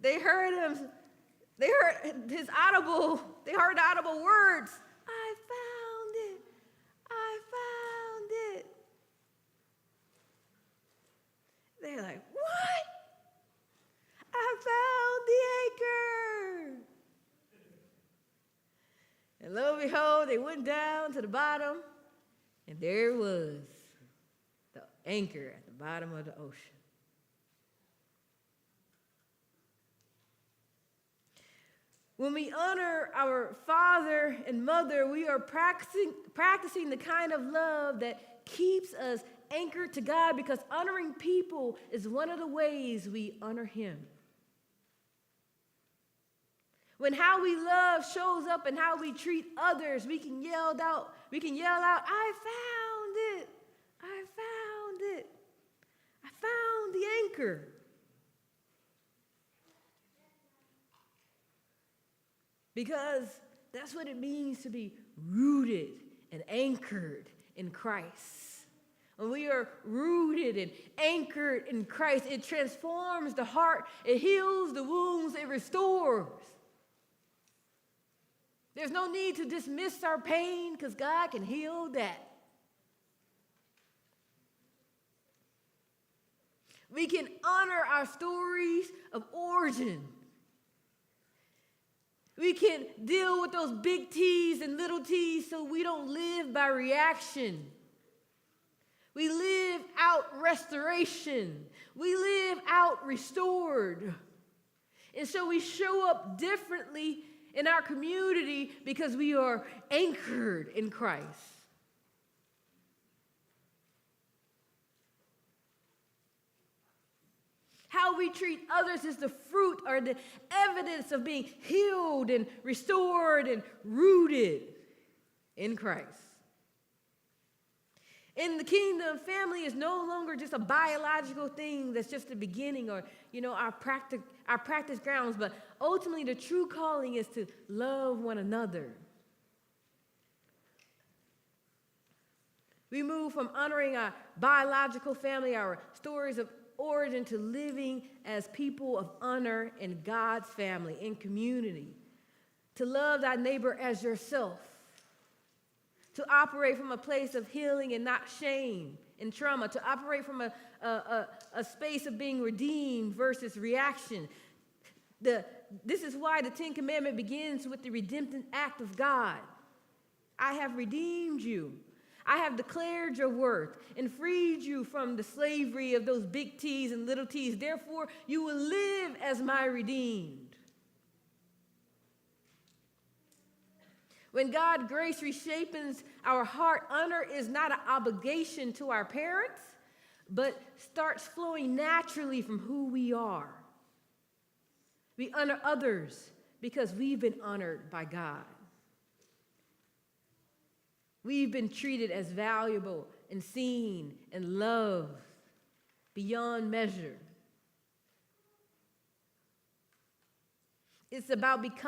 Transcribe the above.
They heard him. They heard the audible words. I found it. I found it. They're like, what? I found the anchor. And lo and behold, they went down to the bottom, and there it was, the anchor at the bottom of the ocean. When we honor our father and mother, we are practicing the kind of love that keeps us anchored to God, because honoring people is one of the ways we honor him. When how we love shows up in how we treat others, we can yell out, I found it. I found it. I found the anchor. Because that's what it means to be rooted and anchored in Christ. When we are rooted and anchored in Christ, it transforms the heart, it heals the wounds, it restores. There's no need to dismiss our pain, because God can heal that. We can honor our stories of origin. We can deal with those big T's and little T's so we don't live by reaction. We live out restoration. We live out restored. And so we show up differently in our community because we are anchored in Christ. How we treat others is the fruit or the evidence of being healed and restored and rooted in Christ. In the kingdom, family is no longer just a biological thing that's just the beginning or, our practice grounds, but ultimately the true calling is to love one another. We move from honoring our biological family, our stories of origin, to living as people of honor in God's family, in community, to love thy neighbor as yourself, to operate from a place of healing and not shame and trauma, to operate from a space of being redeemed versus reaction. This is why the 10 Commandment begins with the redemptive act of God. I have redeemed you. I have declared your worth and freed you from the slavery of those big T's and little T's. Therefore, you will live as my redeemed. When God's grace reshapes our heart, honor is not an obligation to our parents, but starts flowing naturally from who we are. We honor others because we've been honored by God. We've been treated as valuable and seen and loved beyond measure. It's about becoming